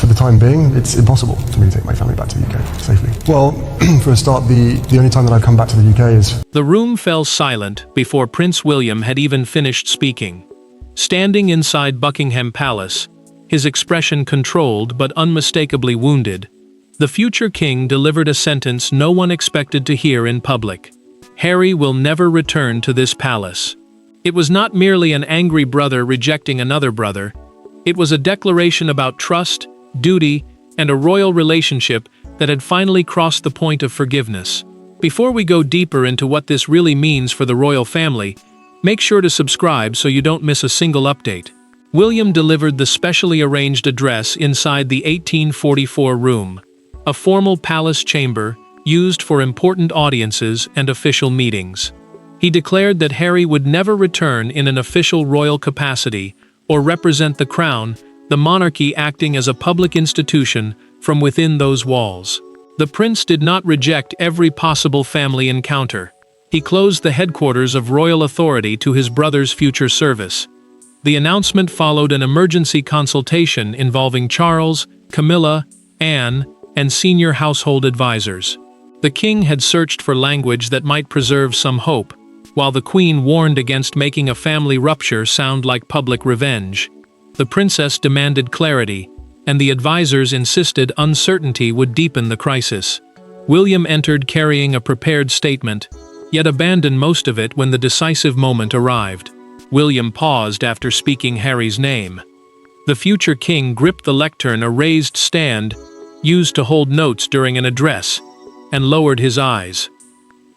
for the time being, it's impossible for me to take my family back to the UK safely. Well, for a start, the only time that I've come back to the UK is... The room fell silent before Prince William had even finished speaking. Standing inside Buckingham Palace, his expression controlled but unmistakably wounded, the future king delivered a sentence no one expected to hear in public. Harry will never return to this palace. It was not merely an angry brother rejecting another brother. It was a declaration about trust, duty, and a royal relationship that had finally crossed the point of forgiveness. Before we go deeper into what this really means for the royal family, make sure to subscribe so you don't miss a single update. William delivered the specially arranged address inside the 1844 room, a formal palace chamber used for important audiences and official meetings. He declared that Harry would never return in an official royal capacity or represent the crown, the monarchy acting as a public institution from within those walls. The prince did not reject every possible family encounter. He closed the headquarters of royal authority to his brother's future service. The announcement followed an emergency consultation involving Charles, Camilla, Anne, and senior household advisors. The king had searched for language that might preserve some hope, while the queen warned against making a family rupture sound like public revenge. The princess demanded clarity, and the advisors insisted uncertainty would deepen the crisis. William entered carrying a prepared statement, yet abandoned most of it when the decisive moment arrived. William paused after speaking Harry's name. The future king gripped the lectern, a raised stand used to hold notes during an address, and lowered his eyes.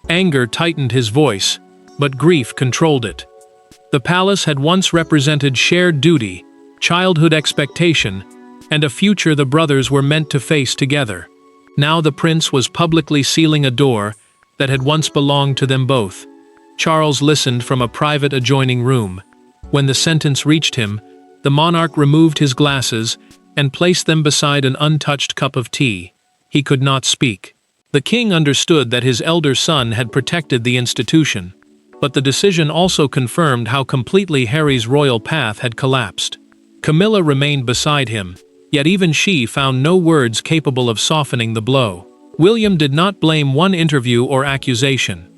Anger tightened his voice, but grief controlled it. The palace had once represented shared duty, childhood expectation, and a future the brothers were meant to face together. Now the prince was publicly sealing a door that had once belonged to them both. Charles listened from a private adjoining room. When the sentence reached him, the monarch removed his glasses and placed them beside an untouched cup of tea. He could not speak. The king understood that his elder son had protected the institution, but the decision also confirmed how completely Harry's royal path had collapsed. Camilla remained beside him, yet even she found no words capable of softening the blow. William did not blame one interview or accusation.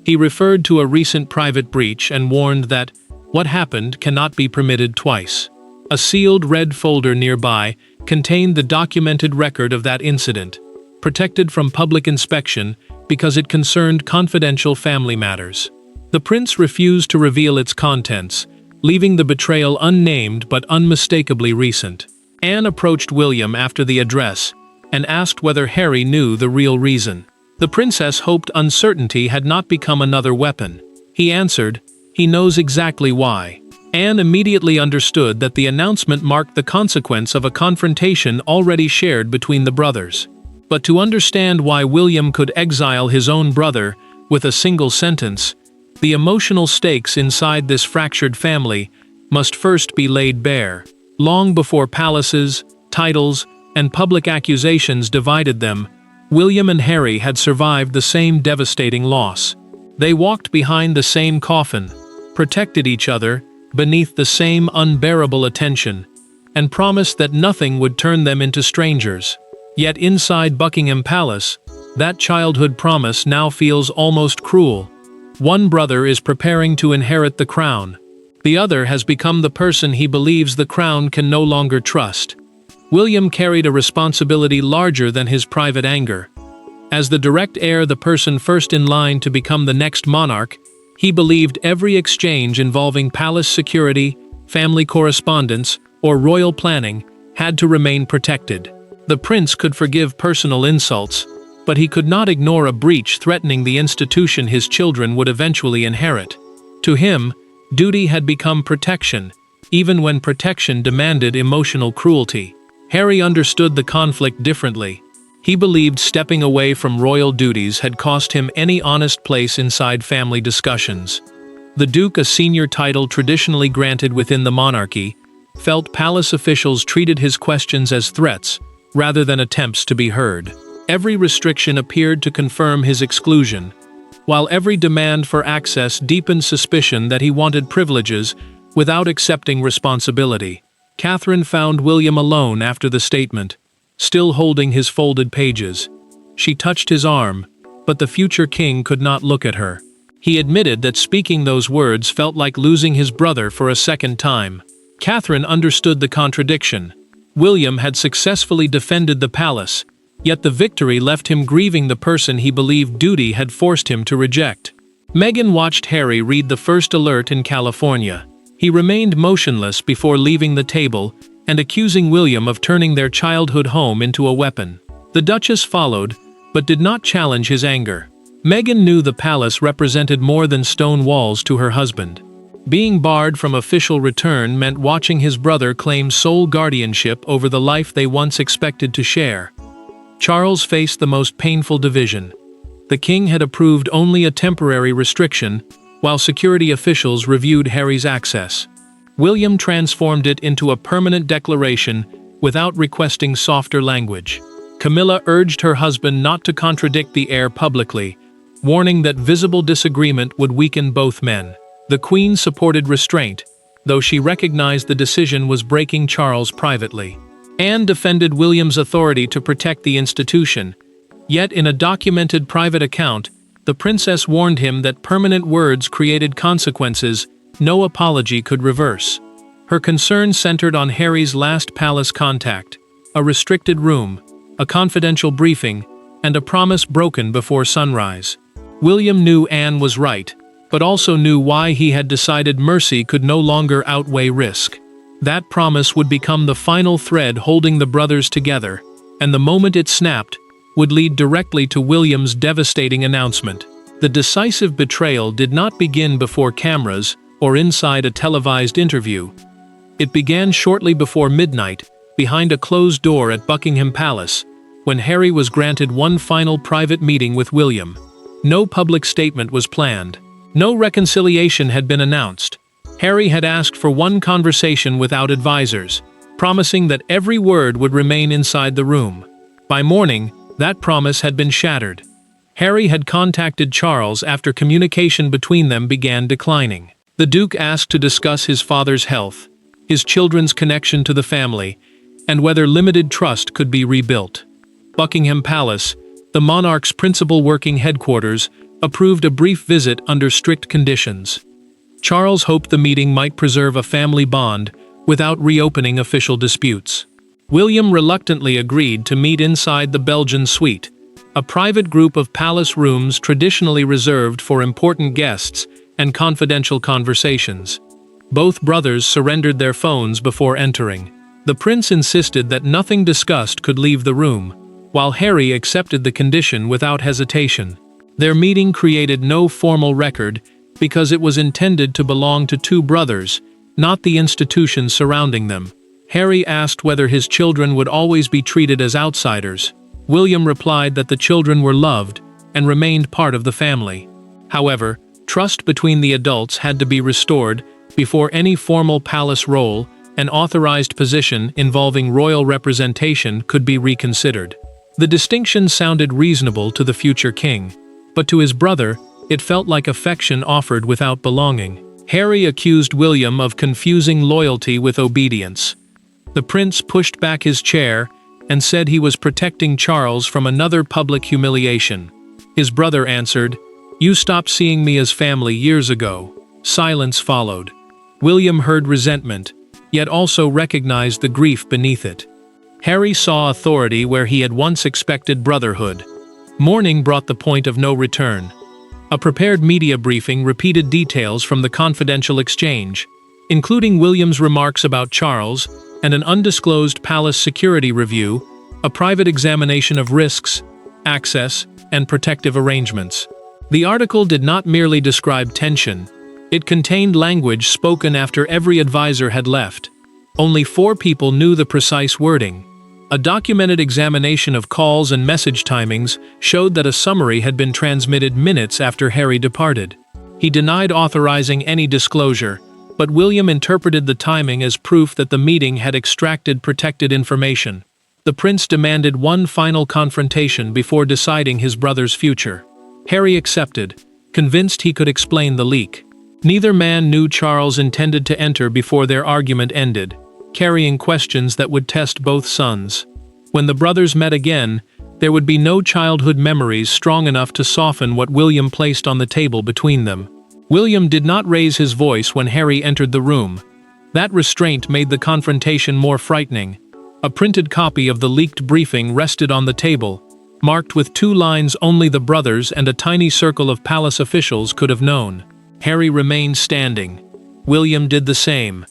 He referred to a recent private breach and warned that what happened cannot be permitted twice. A sealed red folder nearby contained the documented record of that incident, protected from public inspection because it concerned confidential family matters. The prince refused to reveal its contents, leaving the betrayal unnamed but unmistakably recent. Anne approached William after the address and asked whether Harry knew the real reason. The princess hoped uncertainty had not become another weapon. He answered, "He knows exactly why." Anne immediately understood that the announcement marked the consequence of a confrontation already shared between the brothers. But to understand why William could exile his own brother with a single sentence, the emotional stakes inside this fractured family must first be laid bare. Long before palaces, titles, and public accusations divided them, William and Harry had survived the same devastating loss. They walked behind the same coffin, protected each other beneath the same unbearable attention, and promised that nothing would turn them into strangers. Yet inside Buckingham Palace, that childhood promise now feels almost cruel. One brother is preparing to inherit the crown. The other has become the person he believes the crown can no longer trust. William carried a responsibility larger than his private anger. As the direct heir, the person first in line to become the next monarch, he believed every exchange involving palace security, family correspondence, or royal planning had to remain protected. The prince could forgive personal insults, but he could not ignore a breach threatening the institution his children would eventually inherit. To him, duty had become protection, even when protection demanded emotional cruelty. Harry understood the conflict differently. He believed stepping away from royal duties had cost him any honest place inside family discussions. The Duke, a senior title traditionally granted within the monarchy, felt palace officials treated his questions as threats rather than attempts to be heard. Every restriction appeared to confirm his exclusion, while every demand for access deepened suspicion that he wanted privileges without accepting responsibility. Catherine found William alone after the statement. still holding his folded pages. She touched his arm, but the future king could not look at her. He admitted that speaking those words felt like losing his brother for a second time. Catherine understood the contradiction. William had successfully defended the palace, yet the victory left him grieving the person he believed duty had forced him to reject. Meghan watched Harry read the first alert in California. He remained motionless before leaving the table and accusing William of turning their childhood home into a weapon. The Duchess followed, but did not challenge his anger. Meghan knew the palace represented more than stone walls to her husband. Being barred from official return meant watching his brother claim sole guardianship over the life they once expected to share. Charles faced the most painful division. The king had approved only a temporary restriction, while security officials reviewed Harry's access. William transformed it into a permanent declaration without requesting softer language. Camilla urged her husband not to contradict the heir publicly, warning that visible disagreement would weaken both men. The Queen supported restraint, though she recognized the decision was breaking Charles privately. Anne defended William's authority to protect the institution, yet in a documented private account, the princess warned him that permanent words created consequences no apology could reverse. Her concern centered on Harry's last palace contact, a restricted room, a confidential briefing, and a promise broken before sunrise. William knew Anne was right, but also knew why he had decided mercy could no longer outweigh risk. That promise would become the final thread holding the brothers together, and the moment it snapped would lead directly to William's devastating announcement. The decisive betrayal did not begin before cameras or inside a televised interview. It began shortly before midnight, behind a closed door at Buckingham Palace, when Harry was granted one final private meeting with William. No public statement was planned. No reconciliation had been announced. Harry had asked for one conversation without advisors, promising that every word would remain inside the room. By morning, that promise had been shattered. Harry had contacted Charles after communication between them began declining. The Duke asked to discuss his father's health, his children's connection to the family, and whether limited trust could be rebuilt. Buckingham Palace, the monarch's principal working headquarters, approved a brief visit under strict conditions. Charles hoped the meeting might preserve a family bond without reopening official disputes. William reluctantly agreed to meet inside the Belgian suite, a private group of palace rooms traditionally reserved for important guests and confidential conversations. Both brothers surrendered their phones before entering. The prince insisted that nothing discussed could leave the room, while Harry accepted the condition without hesitation. Their meeting created no formal record because it was intended to belong to two brothers, not the institutions surrounding them. Harry asked whether his children would always be treated as outsiders. William replied that the children were loved and remained part of the family. However, trust between the adults had to be restored before any formal palace role and authorized position involving royal representation could be reconsidered. The distinction sounded reasonable to the future king, but to his brother, it felt like affection offered without belonging. Harry accused William of confusing loyalty with obedience. The prince pushed back his chair and said he was protecting Charles from another public humiliation. His brother answered, "You stopped seeing me as family years ago." Silence followed. William heard resentment, yet also recognized the grief beneath it. Harry saw authority where he had once expected brotherhood. Morning brought the point of no return. A prepared media briefing repeated details from the confidential exchange, including William's remarks about Charles and an undisclosed palace security review, a private examination of risks, access, and protective arrangements. The article did not merely describe tension. It contained language spoken after every advisor had left. Only 4 people knew the precise wording. A documented examination of calls and message timings showed that a summary had been transmitted minutes after Harry departed. He denied authorizing any disclosure, but William interpreted the timing as proof that the meeting had extracted protected information. The prince demanded one final confrontation before deciding his brother's future. Harry accepted, convinced he could explain the leak. Neither man knew Charles intended to enter before their argument ended, carrying questions that would test both sons. When the brothers met again, there would be no childhood memories strong enough to soften what William placed on the table between them. William did not raise his voice when Harry entered the room. That restraint made the confrontation more frightening. A printed copy of the leaked briefing rested on the table, marked with 2 lines only the brothers and a tiny circle of palace officials could have known. Harry remained standing. William did the same.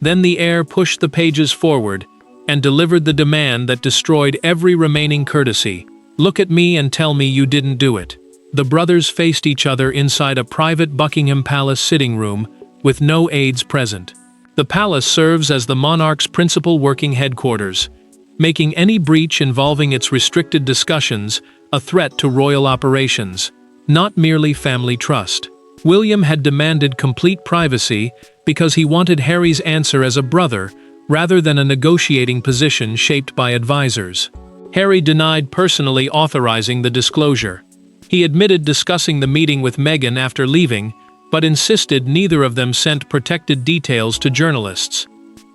Then the heir pushed the pages forward and delivered the demand that destroyed every remaining courtesy. "Look at me and tell me you didn't do it." The brothers faced each other inside a private Buckingham Palace sitting room, with no aides present. The palace serves as the monarch's principal working headquarters, making any breach involving its restricted discussions a threat to royal operations, not merely family trust. William had demanded complete privacy because he wanted Harry's answer as a brother rather than a negotiating position shaped by advisors. Harry denied personally authorizing the disclosure. He admitted discussing the meeting with Meghan after leaving, but insisted neither of them sent protected details to journalists.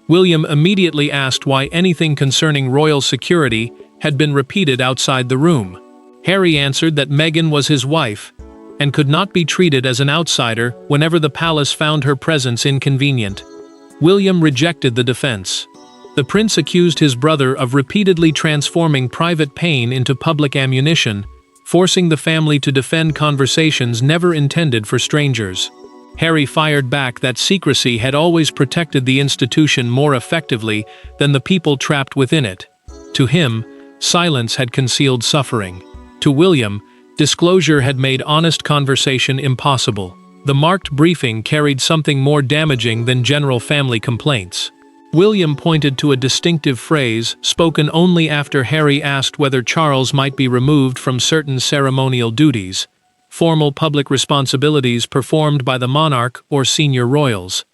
William immediately asked why anything concerning royal security had been repeated outside the room. Harry answered that Meghan was his wife and could not be treated as an outsider whenever the palace found her presence inconvenient. William rejected the defense. The prince accused his brother of repeatedly transforming private pain into public ammunition, forcing the family to defend conversations never intended for strangers. Harry fired back that secrecy had always protected the institution more effectively than the people trapped within it. To him, silence had concealed suffering. To William, disclosure had made honest conversation impossible. The marked briefing carried something more damaging than general family complaints. William pointed to a distinctive phrase spoken only after Harry asked whether Charles might be removed from certain ceremonial duties, formal public responsibilities performed by the monarch or senior royals.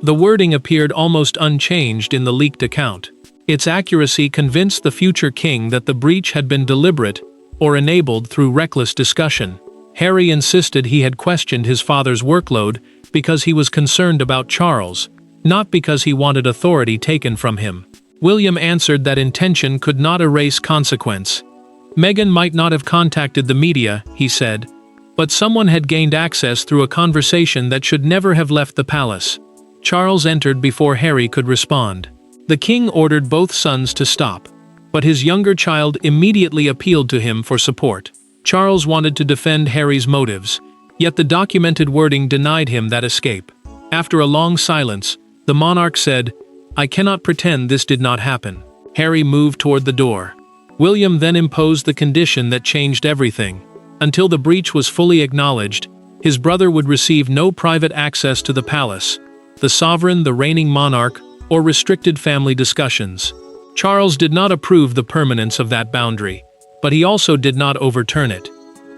The wording appeared almost unchanged in the leaked account. Its accuracy convinced the future king that the breach had been deliberate or enabled through reckless discussion. Harry insisted he had questioned his father's workload because he was concerned about Charles, not because he wanted authority taken from him. William answered that intention could not erase consequence. Meghan might not have contacted the media, he said, but someone had gained access through a conversation that should never have left the palace. Charles entered before Harry could respond. The king ordered both sons to stop, but his younger child immediately appealed to him for support. Charles wanted to defend Harry's motives, yet the documented wording denied him that escape. After a long silence, the monarch said, "I cannot pretend this did not happen." Harry moved toward the door. William then imposed the condition that changed everything. Until the breach was fully acknowledged, his brother would receive no private access to the palace, the sovereign, the reigning monarch, or restricted family discussions. Charles did not approve the permanence of that boundary, but he also did not overturn it.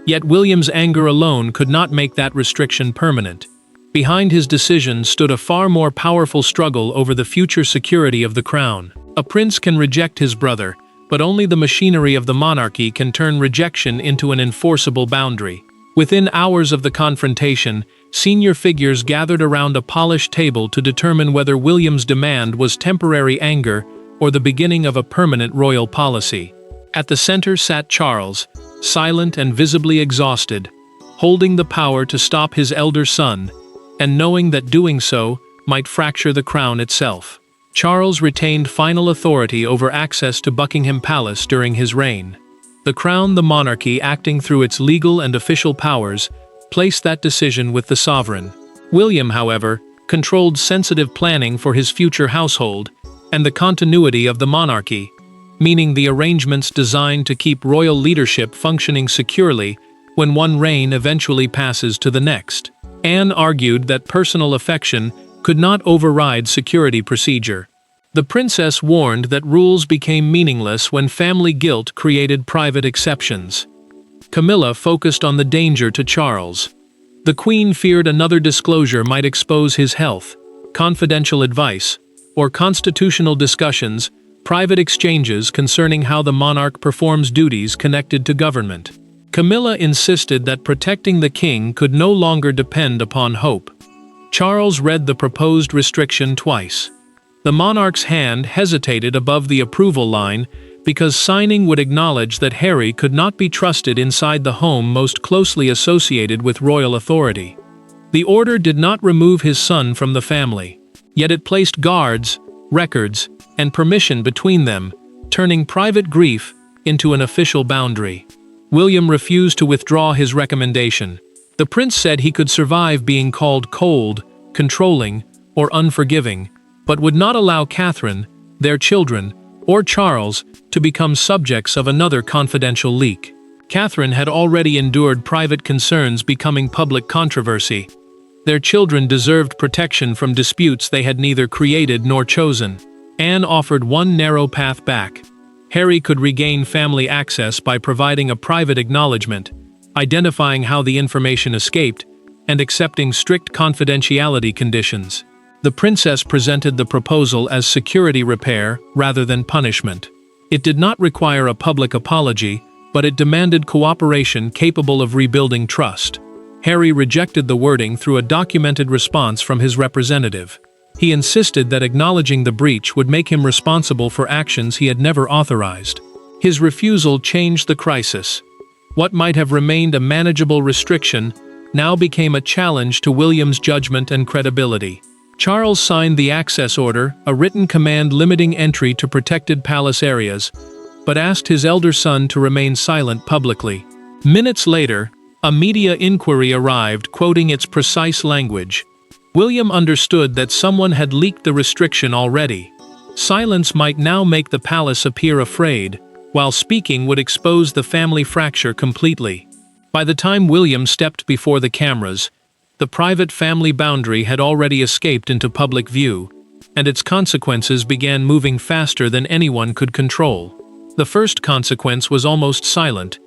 Yet William's anger alone could not make that restriction permanent. Behind his decision stood a far more powerful struggle over the future security of the crown. A prince can reject his brother, but only the machinery of the monarchy can turn rejection into an enforceable boundary. Within hours of the confrontation, senior figures gathered around a polished table to determine whether William's demand was temporary anger or the beginning of a permanent royal policy. At the center sat Charles, silent and visibly exhausted, holding the power to stop his elder son, and knowing that doing so might fracture the crown itself. Charles retained final authority over access to Buckingham Palace during his reign. The crown, the monarchy, acting through its legal and official powers, placed that decision with the sovereign. William, however, controlled sensitive planning for his future household and the continuity of the monarchy, meaning the arrangements designed to keep royal leadership functioning securely when one reign eventually passes to the next. Anne argued that personal affection could not override security procedure. The princess warned that rules became meaningless when family guilt created private exceptions. Camilla focused on the danger to Charles. The Queen feared another disclosure might expose his health, confidential advice, or constitutional discussions, private exchanges concerning how the monarch performs duties connected to government. Camilla insisted that protecting the king could no longer depend upon hope. Charles read the proposed restriction twice. The monarch's hand hesitated above the approval line because signing would acknowledge that Harry could not be trusted inside the home most closely associated with royal authority. The order did not remove his son from the family, yet it placed guards, records, and permission between them, turning private grief into an official boundary. William refused to withdraw his recommendation. The prince said he could survive being called cold, controlling, or unforgiving, but would not allow Catherine, their children, or Charles to become subjects of another confidential leak. Catherine had already endured private concerns becoming public controversy. Their children deserved protection from disputes they had neither created nor chosen. Anne offered one narrow path back. Harry could regain family access by providing a private acknowledgement, identifying how the information escaped, and accepting strict confidentiality conditions. The princess presented the proposal as security repair rather than punishment. It did not require a public apology, but it demanded cooperation capable of rebuilding trust. Harry rejected the wording through a documented response from his representative. He insisted that acknowledging the breach would make him responsible for actions he had never authorized. His refusal changed the crisis. What might have remained a manageable restriction now became a challenge to William's judgment and credibility. Charles signed the access order, a written command limiting entry to protected palace areas, but asked his elder son to remain silent publicly. Minutes later, a media inquiry arrived quoting its precise language. William understood that someone had leaked the restriction already. Silence might now make the palace appear afraid, while speaking would expose the family fracture completely. By the time William stepped before the cameras, the private family boundary had already escaped into public view, and its consequences began moving faster than anyone could control. The first consequence was almost silent.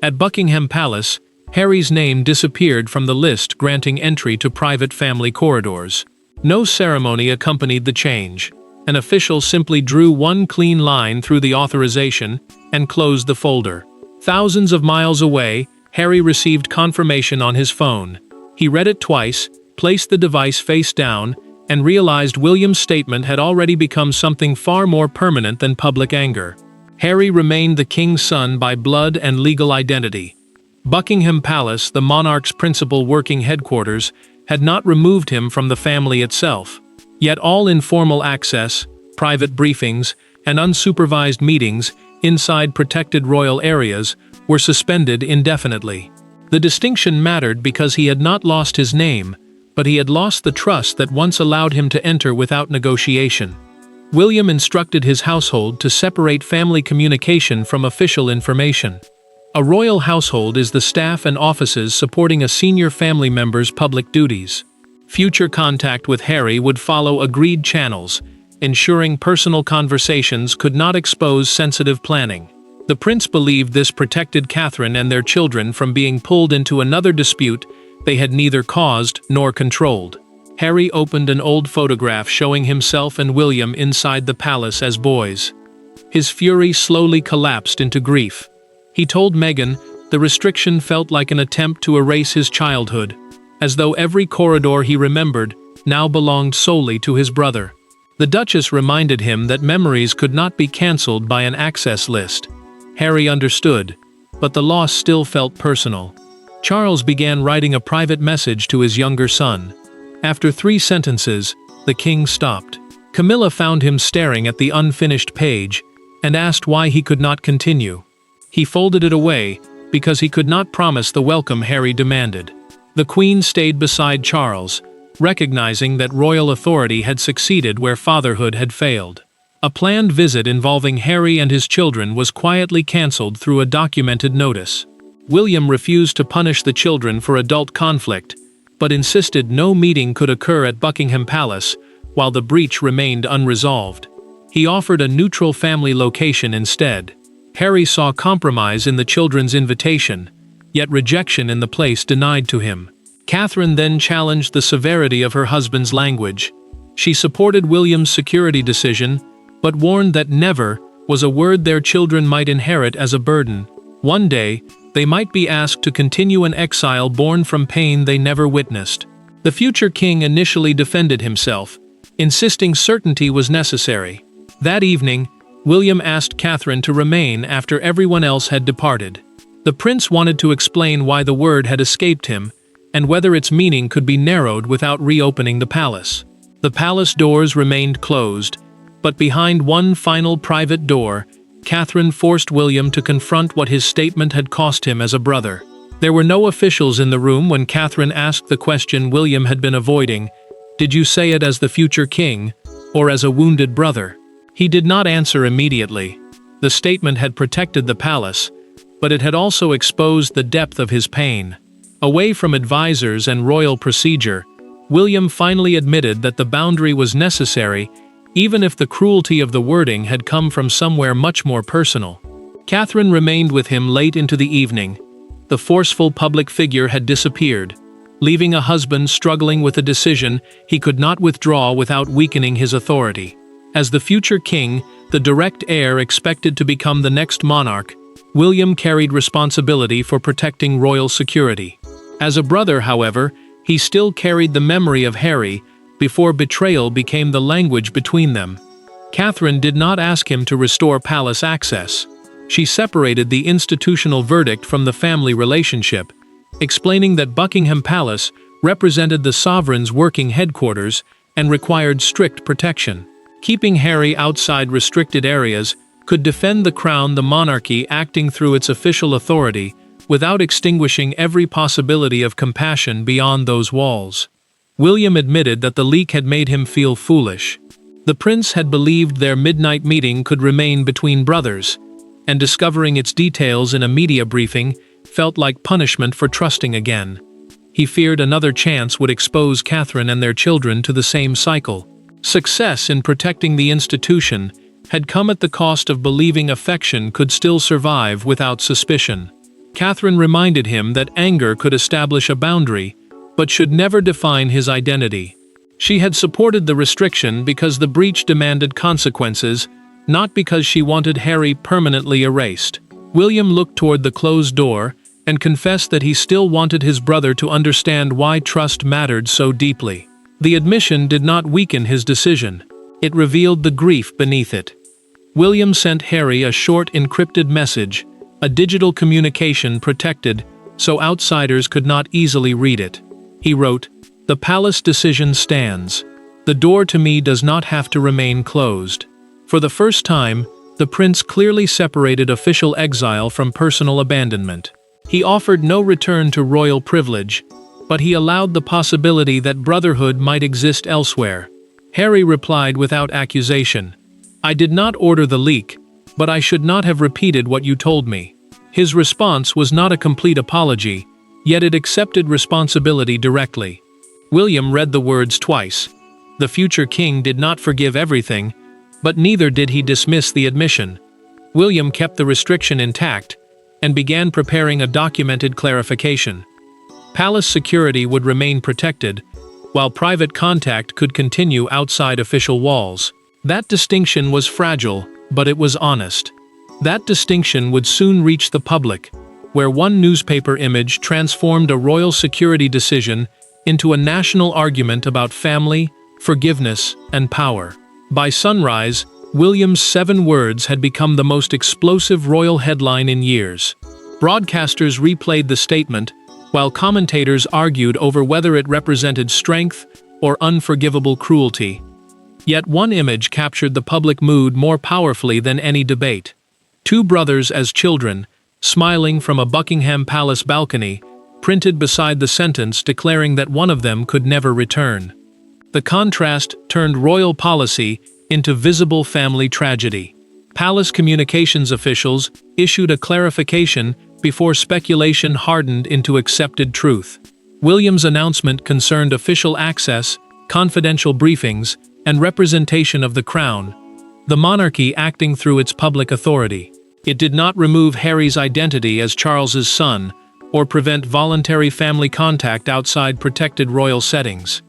At Buckingham Palace, Harry's name disappeared from the list granting entry to private family corridors. No ceremony accompanied the change. An official simply drew one clean line through the authorization and closed the folder. Thousands of miles away, Harry received confirmation on his phone. He read it twice, placed the device face down, and realized William's statement had already become something far more permanent than public anger. Harry remained the king's son by blood and legal identity. Buckingham Palace, the monarch's principal working headquarters, had not removed him from the family itself. Yet all informal access, private briefings, and unsupervised meetings inside protected royal areas were suspended indefinitely. The distinction mattered because he had not lost his name, but he had lost the trust that once allowed him to enter without negotiation. William instructed his household to separate family communication from official information. A royal household is the staff and offices supporting a senior family member's public duties. Future contact with Harry would follow agreed channels, ensuring personal conversations could not expose sensitive planning. The prince believed this protected Catherine and their children from being pulled into another dispute they had neither caused nor controlled. Harry opened an old photograph showing himself and William inside the palace as boys. His fury slowly collapsed into grief. He told Meghan the restriction felt like an attempt to erase his childhood, as though every corridor he remembered now belonged solely to his brother. The Duchess reminded him that memories could not be cancelled by an access list. Harry understood, but the loss still felt personal. Charles began writing a private message to his younger son. After 3 sentences, the king stopped. Camilla found him staring at the unfinished page and asked why he could not continue. He folded it away because he could not promise the welcome Harry demanded. The Queen stayed beside Charles, recognizing that royal authority had succeeded where fatherhood had failed. A planned visit involving Harry and his children was quietly cancelled through a documented notice. William refused to punish the children for adult conflict, but insisted no meeting could occur at Buckingham Palace while the breach remained unresolved. He offered a neutral family location instead. Harry saw compromise in the children's invitation, yet rejection in the place denied to him. Catherine then challenged the severity of her husband's language. She supported William's security decision, but warned that never was a word their children might inherit as a burden. One day, they might be asked to continue an exile born from pain they never witnessed. The future king initially defended himself, insisting certainty was necessary. That evening, William asked Catherine to remain after everyone else had departed. The prince wanted to explain why the word had escaped him, and whether its meaning could be narrowed without reopening the palace. The palace doors remained closed, but behind one final private door, Catherine forced William to confront what his statement had cost him as a brother. There were no officials in the room when Catherine asked the question William had been avoiding: "Did you say it as the future king, or as a wounded brother?" He did not answer immediately. The statement had protected the palace, but it had also exposed the depth of his pain. Away from advisors and royal procedure, William finally admitted that the boundary was necessary, even if the cruelty of the wording had come from somewhere much more personal. Catherine remained with him late into the evening. The forceful public figure had disappeared, leaving a husband struggling with a decision he could not withdraw without weakening his authority. As the future king, the direct heir expected to become the next monarch, William carried responsibility for protecting royal security. As a brother, however, he still carried the memory of Harry before betrayal became the language between them. Catherine did not ask him to restore palace access. She separated the institutional verdict from the family relationship, explaining that Buckingham Palace represented the sovereign's working headquarters and required strict protection. Keeping Harry outside restricted areas could defend the crown, the monarchy acting through its official authority, without extinguishing every possibility of compassion beyond those walls. William admitted that the leak had made him feel foolish. The prince had believed their midnight meeting could remain between brothers, and discovering its details in a media briefing felt like punishment for trusting again. He feared another chance would expose Catherine and their children to the same cycle. Success in protecting the institution had come at the cost of believing affection could still survive without suspicion. Catherine reminded him that anger could establish a boundary, but should never define his identity. She had supported the restriction because the breach demanded consequences, not because she wanted Harry permanently erased. William looked toward the closed door and confessed that he still wanted his brother to understand why trust mattered so deeply. The admission did not weaken his decision. It revealed the grief beneath it. William sent Harry a short encrypted message, a digital communication protected so outsiders could not easily read it. He wrote, "The palace decision stands. The door to me does not have to remain closed." For the first time, the prince clearly separated official exile from personal abandonment. He offered no return to royal privilege, but he allowed the possibility that brotherhood might exist elsewhere. Harry replied without accusation, "I did not order the leak, but I should not have repeated what you told me." His response was not a complete apology, yet it accepted responsibility directly. William read the words twice. The future king did not forgive everything, but neither did he dismiss the admission. William kept the restriction intact and began preparing a documented clarification. Palace security would remain protected, while private contact could continue outside official walls. That distinction was fragile, but it was honest. That distinction would soon reach the public, where one newspaper image transformed a royal security decision into a national argument about family, forgiveness, and power. By sunrise, William's 7 words had become the most explosive royal headline in years. Broadcasters replayed the statement, while commentators argued over whether it represented strength or unforgivable cruelty. Yet one image captured the public mood more powerfully than any debate. 2 brothers as children, smiling from a Buckingham Palace balcony, printed beside the sentence declaring that one of them could never return. The contrast turned royal policy into visible family tragedy. Palace communications officials issued a clarification before speculation hardened into accepted truth. William's announcement concerned official access, confidential briefings, and representation of the crown, the monarchy acting through its public authority. It did not remove Harry's identity as Charles's son, or prevent voluntary family contact outside protected royal settings.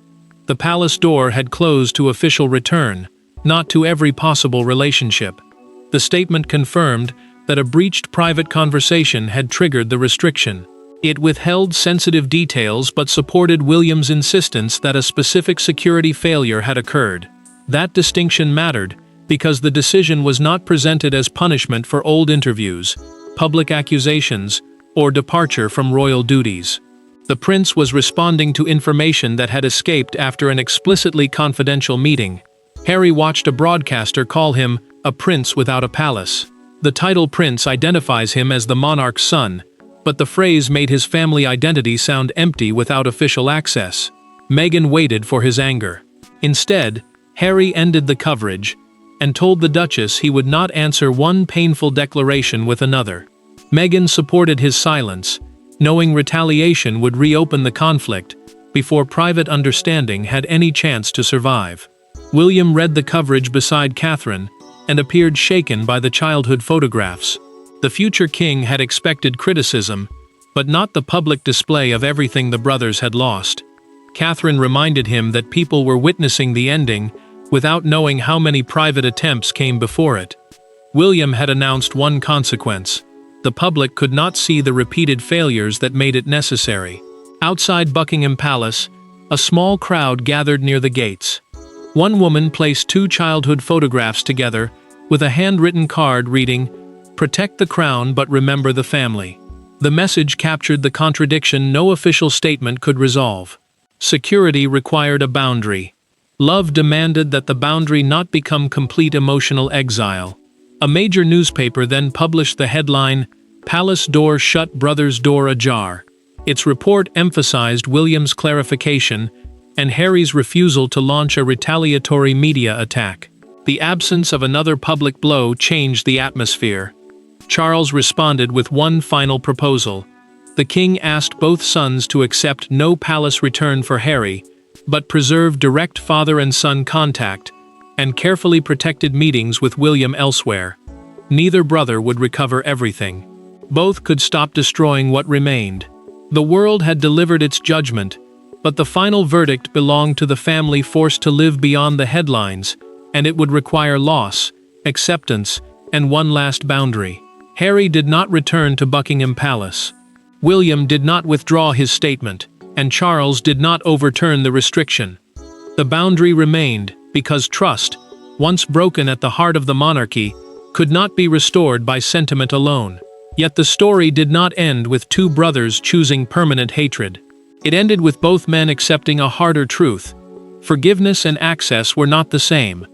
The palace door had closed to official return, not to every possible relationship. The statement confirmed that a breached private conversation had triggered the restriction. It withheld sensitive details but supported William's insistence that a specific security failure had occurred. That distinction mattered because the decision was not presented as punishment for old interviews, public accusations, or departure from royal duties. The prince was responding to information that had escaped after an explicitly confidential meeting. Harry watched a broadcaster call him a prince without a palace. The title prince identifies him as the monarch's son, but the phrase made his family identity sound empty without official access. Meghan waited for his anger. Instead, Harry ended the coverage and told the Duchess he would not answer one painful declaration with another. Meghan supported his silence, knowing retaliation would reopen the conflict before private understanding had any chance to survive. William read the coverage beside Catherine and appeared shaken by the childhood photographs. The future king had expected criticism, but not the public display of everything the brothers had lost. Catherine reminded him that people were witnessing the ending without knowing how many private attempts came before it. William had announced one consequence: the public could not see the repeated failures that made it necessary. Outside Buckingham Palace, a small crowd gathered near the gates. One woman placed two childhood photographs together with a handwritten card reading, "Protect the crown but remember the family." The message captured the contradiction no official statement could resolve. Security required a boundary. Love demanded that the boundary not become complete emotional exile. A major newspaper then published the headline, "Palace Door Shut, Brothers' Door Ajar." Its report emphasized William's clarification and Harry's refusal to launch a retaliatory media attack. The absence of another public blow changed the atmosphere. Charles responded with one final proposal. The king asked both sons to accept no palace return for Harry, but preserve direct father and son contact, and carefully protected meetings with William elsewhere. Neither brother would recover everything. Both could stop destroying what remained. The world had delivered its judgment, but the final verdict belonged to the family forced to live beyond the headlines, and it would require loss, acceptance, and one last boundary. Harry did not return to Buckingham Palace. William did not withdraw his statement, and Charles did not overturn the restriction. The boundary remained, because trust, once broken at the heart of the monarchy, could not be restored by sentiment alone. Yet the story did not end with two brothers choosing permanent hatred. It ended with both men accepting a harder truth. Forgiveness and access were not the same,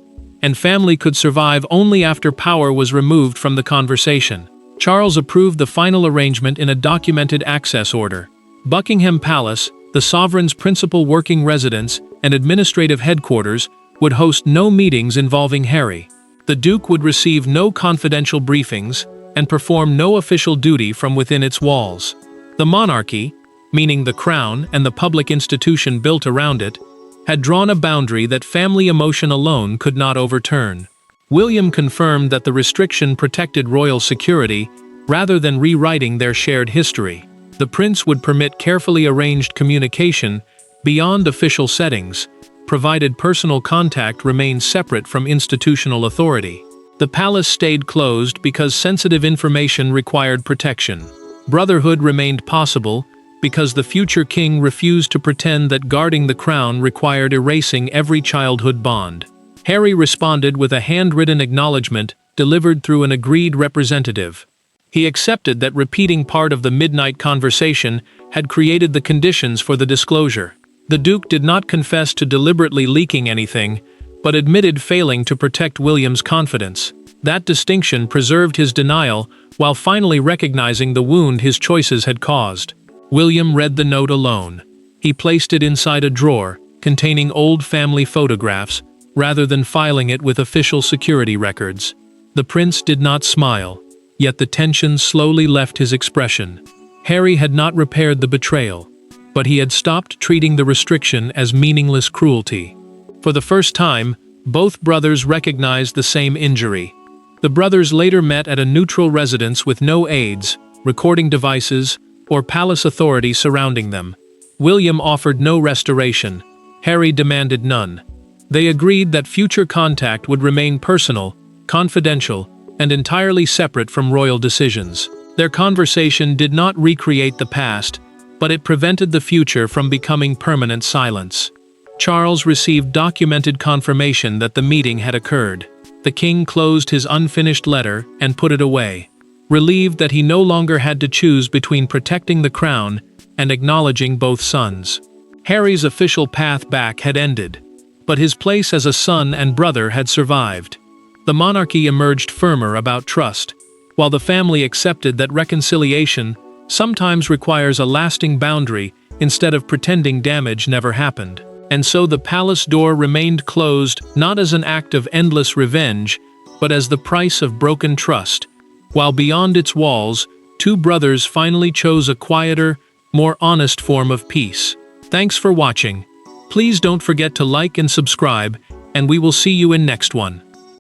and family could survive only after power was removed from the conversation. Charles approved the final arrangement in a documented access order. Buckingham Palace, the sovereign's principal working residence and administrative headquarters, would host no meetings involving Harry. The Duke would receive no confidential briefings and perform no official duty from within its walls. The monarchy, meaning the crown and the public institution built around it, had drawn a boundary that family emotion alone could not overturn. William confirmed that the restriction protected royal security rather than rewriting their shared history. The prince would permit carefully arranged communication beyond official settings, provided personal contact remained separate from institutional authority. The palace stayed closed because sensitive information required protection. Brotherhood remained possible because the future king refused to pretend that guarding the crown required erasing every childhood bond. Harry responded with a handwritten acknowledgement delivered through an agreed representative. He accepted that repeating part of the midnight conversation had created the conditions for the disclosure. The Duke did not confess to deliberately leaking anything, but admitted failing to protect William's confidence. That distinction preserved his denial while finally recognizing the wound his choices had caused. William read the note alone. He placed it inside a drawer, containing old family photographs, rather than filing it with official security records. The prince did not smile, yet the tension slowly left his expression. Harry had not repaired the betrayal, but he had stopped treating the restriction as meaningless cruelty. For the first time, both brothers recognized the same injury. The brothers later met at a neutral residence with no aides, recording devices, or palace authority surrounding them. William offered no restoration. Harry demanded none. They agreed that future contact would remain personal, confidential, and entirely separate from royal decisions. Their conversation did not recreate the past, but it prevented the future from becoming permanent silence. Charles received documented confirmation that the meeting had occurred. the king closed his unfinished letter and put it away, relieved that he no longer had to choose between protecting the crown and acknowledging both sons. Harry's official path back had ended, but his place as a son and brother had survived. The monarchy emerged firmer about trust, while the family accepted that reconciliation sometimes requires a lasting boundary instead of pretending damage never happened. And so the palace door remained closed not as an act of endless revenge, but as the price of broken trust, while beyond its walls, two brothers finally chose a quieter, more honest form of peace. Thanks for watching. Please don't forget to like and subscribe, and we will see you in next one.